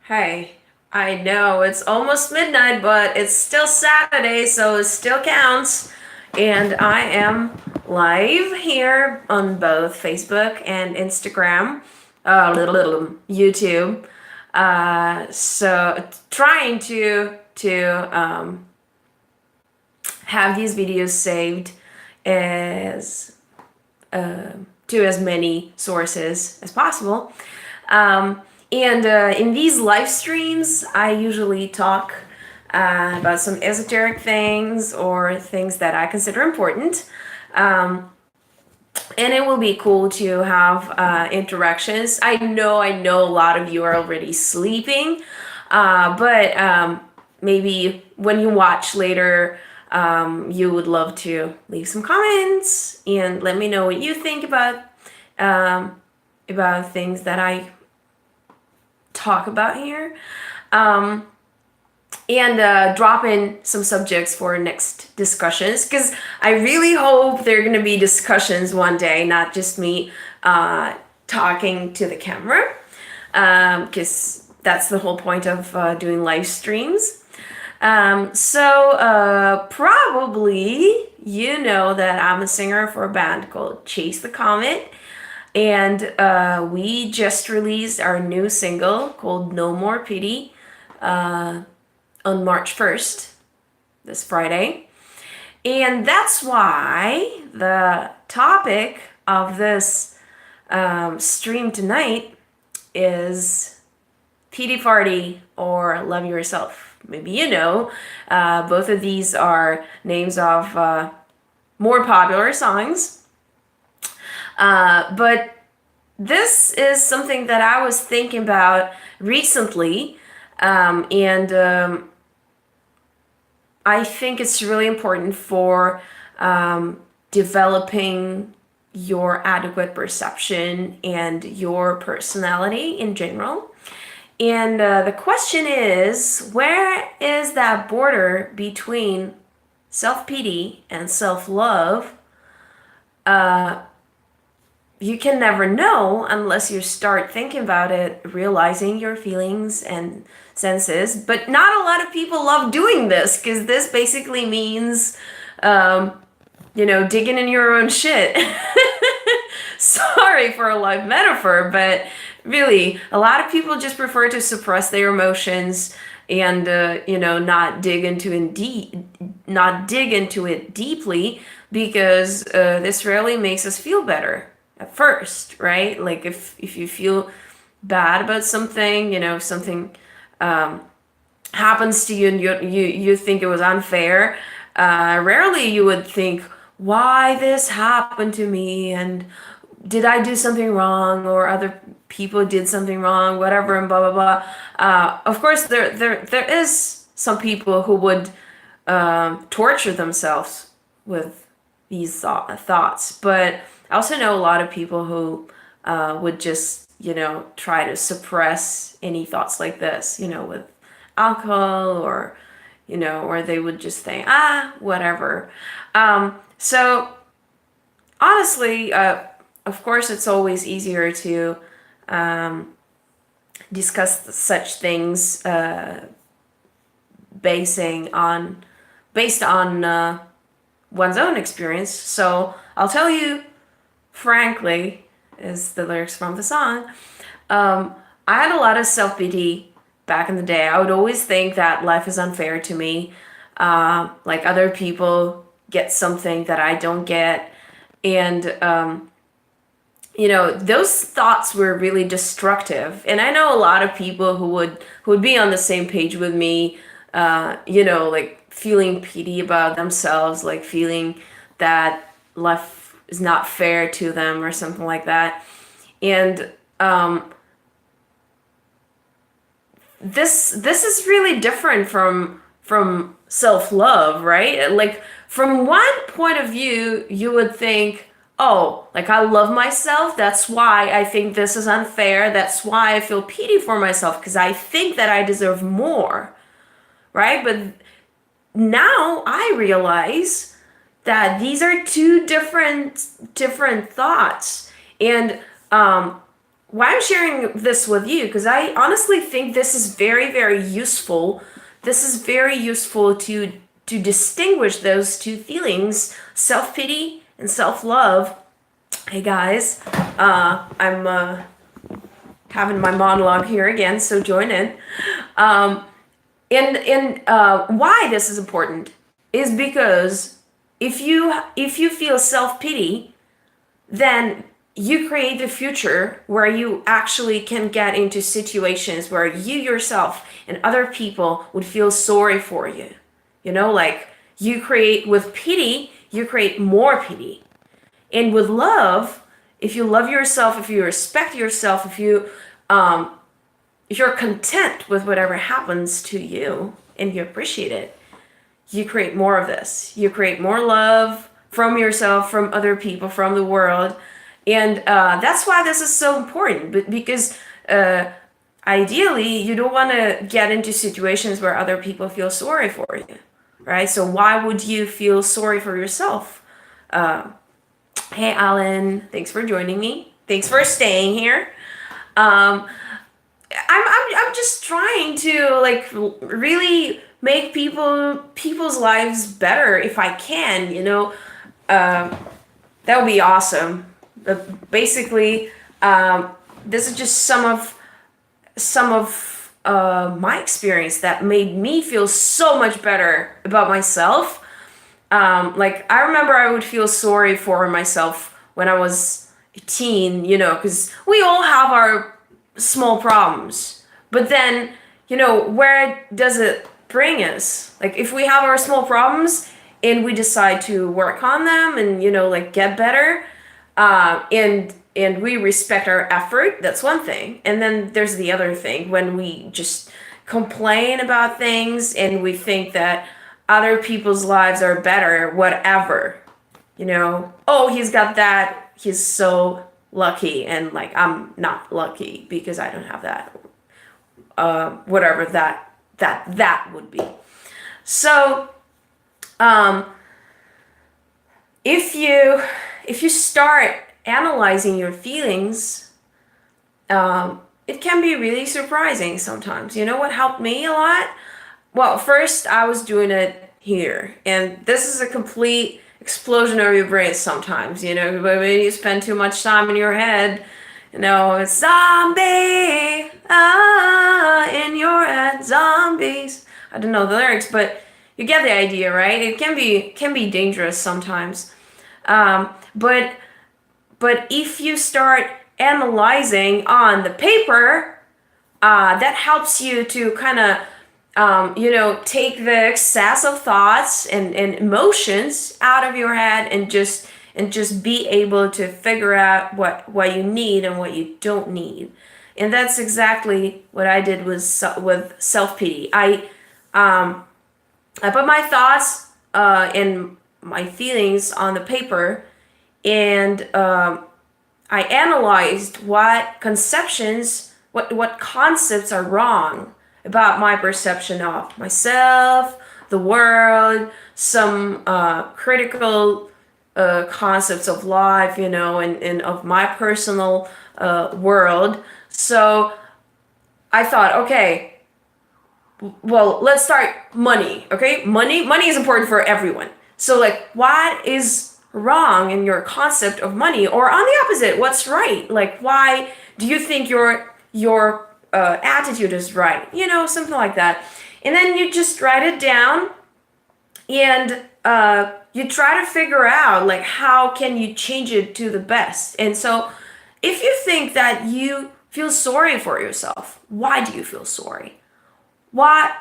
Hey, I know it's almost midnight, but it's still Saturday, so it still counts. And I am live here on both Facebook and Instagram, little YouTube. So trying to have these videos saved as to as many sources as possible. And in these live streams, I usually talk about some esoteric things or things that I consider important. And it will be cool to have interactions. I know a lot of you are already sleeping, but maybe when you watch later, you would love to leave some comments and let me know what you think about things that I talk about here. And drop in some subjects for next discussions because I really hope there are going to be discussions one day, not just me talking to the camera, because that's the whole point of doing live streams. So probably you know that I'm a singer for a band called Chase the Comet, and we just released our new single called No More Pity on March 1st, this Friday. And that's why the topic of this stream tonight is pity party or love yourself. Maybe you know, both of these are names of more popular songs. But this is something that I was thinking about recently, and I think it's really important for developing your adequate perception and your personality in general. And the question is, where is that border between self-pity and self-love? You can never know unless you start thinking about it, realizing your feelings and senses. But not a lot of people love doing this because this basically means, digging in your own shit. Sorry for a live metaphor, but really, a lot of people just prefer to suppress their emotions and not dig into it deeply because this rarely makes us feel better at first, right? Like if you feel bad about something, something happens to you and you think it was unfair, rarely you would think why this happened to me and did I do something wrong or other people did something wrong, whatever, and blah blah blah. Of course, there is some people who would torture themselves with these thoughts, but I also know a lot of people who would just, try to suppress any thoughts like this, with alcohol or they would just think, whatever. So honestly, of course, it's always easier to discuss such things based on one's own experience. So I'll tell you frankly, is the lyrics from the song. I had a lot of self-pity back in the day. I would always think that life is unfair to me. Like other people get something that I don't get. And, those thoughts were really destructive. And I know a lot of people who would be on the same page with me, like feeling pity about themselves, like feeling that life is not fair to them or something like that. And this is really different from self-love, right? Like from one point of view, you would think, oh, like I love myself. That's why I think this is unfair. That's why I feel pity for myself because I think that I deserve more, right? But now I realize that these are two different thoughts, and why I'm sharing this with you, because I honestly think this is very, very useful. This is very useful to distinguish those two feelings, self-pity and self-love. Hey guys, I'm having my monologue here again, so join in. Um, and why this is important is because if you feel self-pity, then you create the future where you actually can get into situations where you yourself and other people would feel sorry for you. You know, like you create with pity, you create more pity. And with love, if you love yourself, if you respect yourself, um, if you're content with whatever happens to you and you appreciate it, you create more of this. You create more love from yourself, from other people, from the world. And that's why this is so important, because ideally, you don't want to get into situations where other people feel sorry for you, right? So why would you feel sorry for yourself? Uh, hey, Alan, thanks for joining me. Thanks for staying here. Um, I'm just trying to like really make people's lives better if I can, you know. Um, that would be awesome. But basically, this is just some of my experience that made me feel so much better about myself. Like I remember I would feel sorry for myself when I was a teen, you know, because we all have our small problems. But then, you know, where does it bring us? Like if we have our small problems and we decide to work on them and, you know, like get better, and we respect our effort, that's one thing. And then there's the other thing when we just complain about things and we think that other people's lives are better, whatever. You know, oh, he's got that. He's so lucky. And like, I'm not lucky because I don't have that. Whatever that would be. So, um, if you start analyzing your feelings, it can be really surprising sometimes. You know what helped me a lot? Well, first I was doing it here, and this is a complete explosion of your brain sometimes. You know, but when you spend too much time in your head, you know, it's zombie in your head, zombies. I don't know the lyrics, but you get the idea, right? It can be dangerous sometimes. But if you start analyzing on the paper, that helps you to kind of you know, take the excess of thoughts and emotions out of your head and just be able to figure out what you need and what you don't need. And that's exactly what I did with self-pity. I put my thoughts and my feelings on the paper, and I analyzed what concepts are wrong about my perception of myself, the world, some critical concepts of life, you know, and of my personal world. So I thought, okay, well, let's start money, okay? Money is important for everyone. So like, what is wrong in your concept of money? Or on the opposite, what's right? Like, why do you think your attitude is right? You know, something like that. And then you just write it down, and you try to figure out like how can you change it to the best. And so if you think that you feel sorry for yourself, why do you feel sorry? What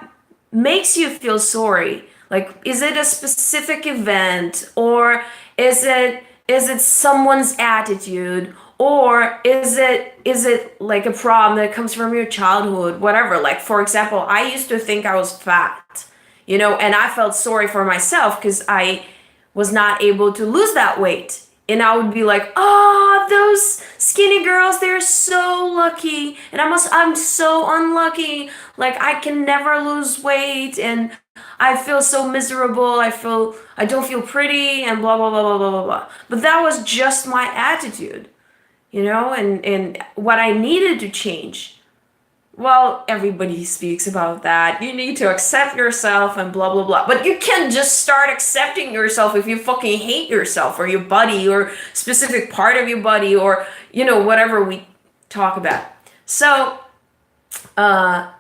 makes you feel sorry? Like, is it a specific event, or is it someone's attitude, or is it like a problem that comes from your childhood, whatever? Like, for example, I used to think I was fat, you know, and I felt sorry for myself because I was not able to lose that weight. And I would be like, oh, those skinny girls, they're so lucky. And I'm so unlucky. Like, I can never lose weight. And I feel so miserable. I don't feel pretty and blah, blah, blah, blah, blah, blah, blah. But that was just my attitude. and what I needed to change. Well, everybody speaks about that. You need to accept yourself and blah, blah, blah. But you can't just start accepting yourself if you fucking hate yourself or your body or specific part of your body or, whatever we talk about. So, the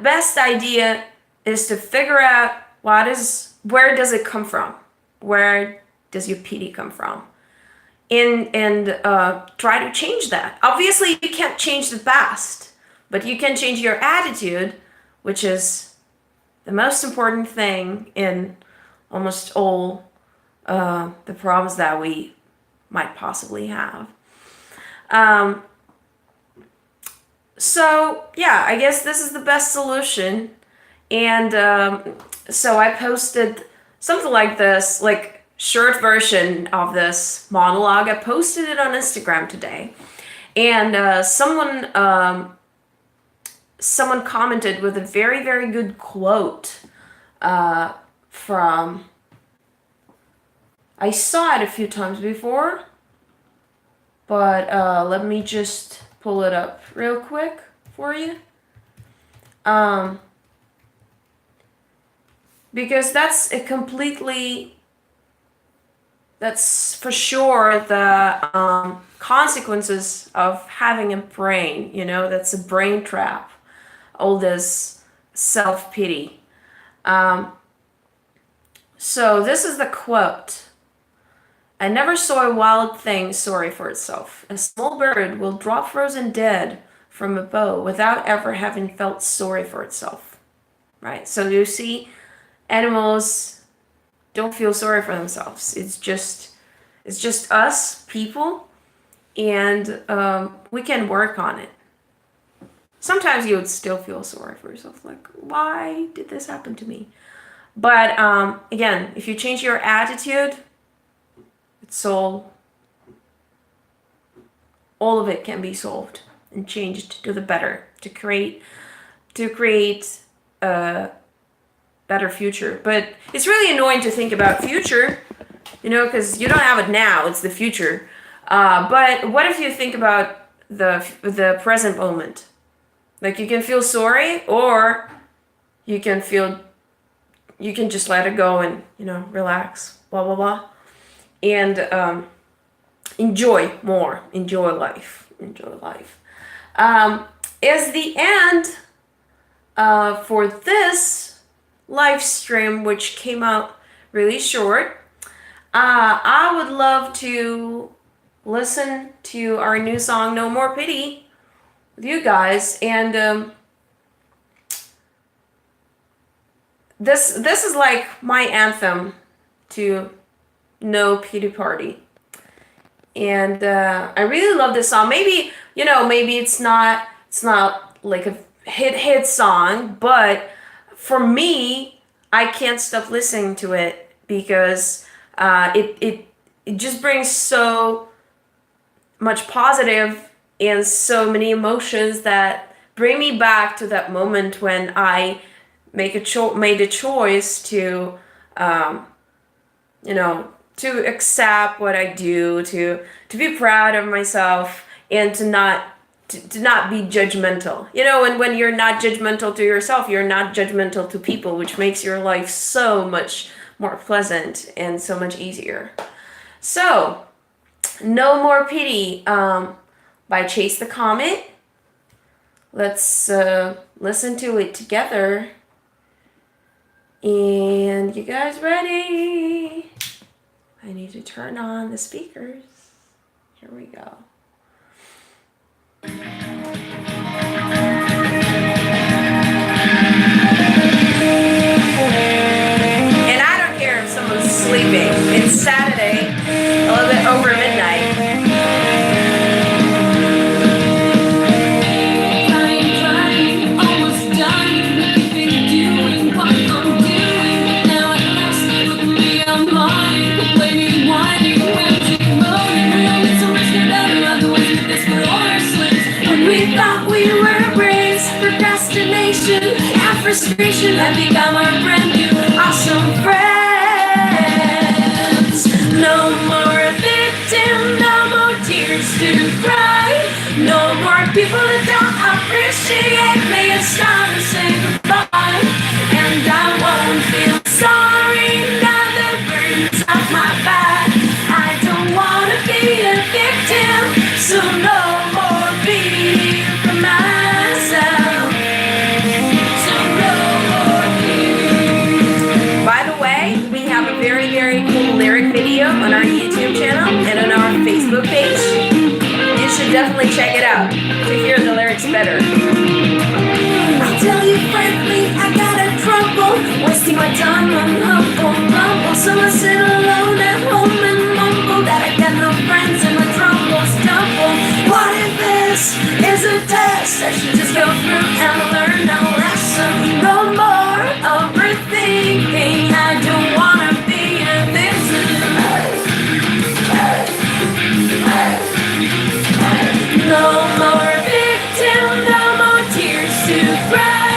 best idea is to figure out where does it come from? Where does your pity come from? And try to change that. Obviously, you can't change the past, but you can change your attitude, which is the most important thing in almost all the problems that we might possibly have. I guess this is the best solution. And so I posted something like this, like short version of this monologue. I posted it on Instagram today. And someone commented with a very, very good quote from, I saw it a few times before, but let me just pull it up real quick for you. Because that's for sure the consequences of having a brain, that's a brain trap. All this self-pity. So this is the quote. I never saw a wild thing sorry for itself. A small bird will drop frozen dead from a bough without ever having felt sorry for itself. Right? So you see, animals don't feel sorry for themselves. It's just us people, and we can work on it. Sometimes you would still feel sorry for yourself, like, why did this happen to me? But again, if you change your attitude, it's all of it can be solved and changed to the better, to create a better future. But it's really annoying to think about future, because you don't have it now, it's the future. But what if you think about the present moment? Like, you can feel sorry, or you can just let it go and, relax, blah, blah, blah. And enjoy life. As the end for this live stream, which came out really short, I would love to listen to our new song, No More Pity, with you guys. And this is like my anthem to No Pity Party. And I really love this song. Maybe it's not like a hit song, but for me, I can't stop listening to it because it just brings so much positive and so many emotions that bring me back to that moment when I made a choice to to accept what I do, to be proud of myself, and to not be judgmental. And when you're not judgmental to yourself, you're not judgmental to people, which makes your life so much more pleasant and so much easier. So, No More Pity by Chase the Comet. Let's listen to it together. And you guys ready? I need to turn on the speakers. Here we go. And I don't care if someone's sleeping. It's Saturday, a little bit over midnight. And frustration have become our brand new awesome friends. No more victim, no more tears to cry. No more people that don't appreciate me. It's time to say goodbye. And I won't feel sorry now the burden's off my back. I don't wanna be a victim, so no more beating for myself. So no more beating. By the way, we have a very, very cool lyric video on our YouTube channel and on our Facebook page. You should definitely check it out to hear the lyrics better. I'll tell you frankly, I gotta trouble wasting my time on humble mumble. So I sit alone at home and mumble that I got no friends and my troubles double. What if this is a test? I should just go through and learn a lesson. No more overthinking. I don't wanna be a victim. No more victim, no more tears to cry.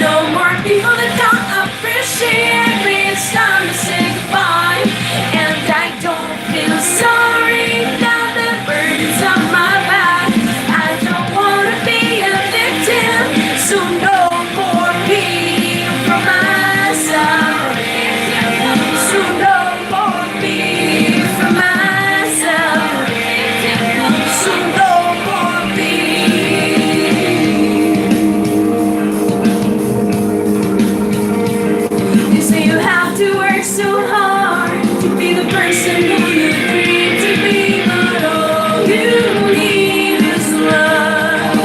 No more people that don't appreciate me. It's time to say goodbye. And I don't feel sorry now the burden's on my back. I don't wanna be a victim, so no more beating for myself. So no more beating for myself. So no more beating. You say you have to work so hard to be the person who you dream to be, but all you need is love.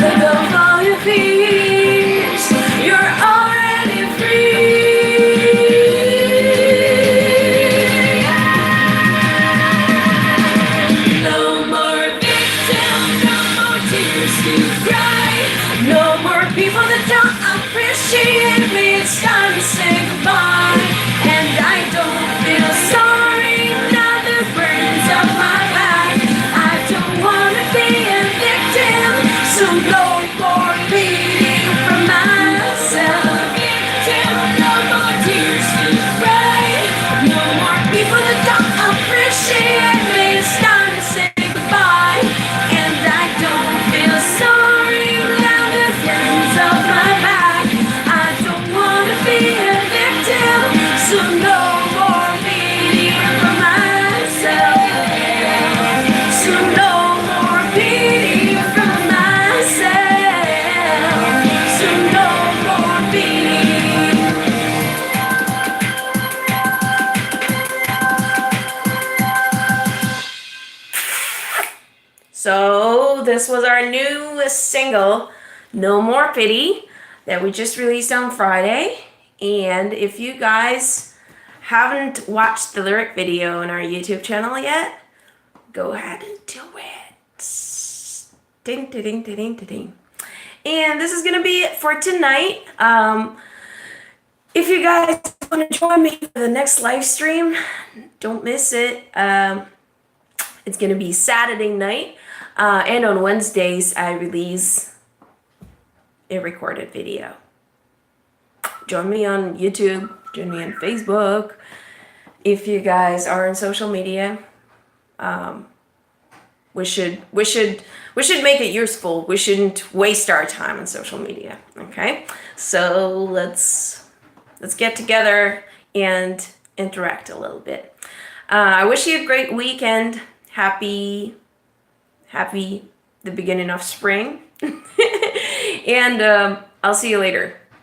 Let go of all your fears. You're already free. No more victim, no more tears to cry. No more people that don't appreciate me. It's time to say goodbye. And I don't feel sorry now the burden's off my back. I don't wanna be a victim, so no more beating for myself. No more tears to cry. No more people that don't appreciate me. It's time to say goodbye. And I don't feel sorry now the burden's off my back. I don't wanna be a victim, so no more beating for myself. So no more beating for myself. So no more beating. So this was our newest single, No More Pity, that we just released on Friday. And if you guys haven't watched the lyric video on our YouTube channel yet, go ahead and do it. Ding, ding, ding, ding, ding, ding. And this is gonna be it for tonight. If you guys want to join me for the next live stream, don't miss it. It's gonna be Saturday night, and on Wednesdays I release a recorded video. Join me on YouTube, join me on Facebook. If you guys are on social media, we should make it useful. We shouldn't waste our time on social media. Okay, so let's get together and interact a little bit. I wish you a great weekend. Happy the beginning of spring. And I'll see you later.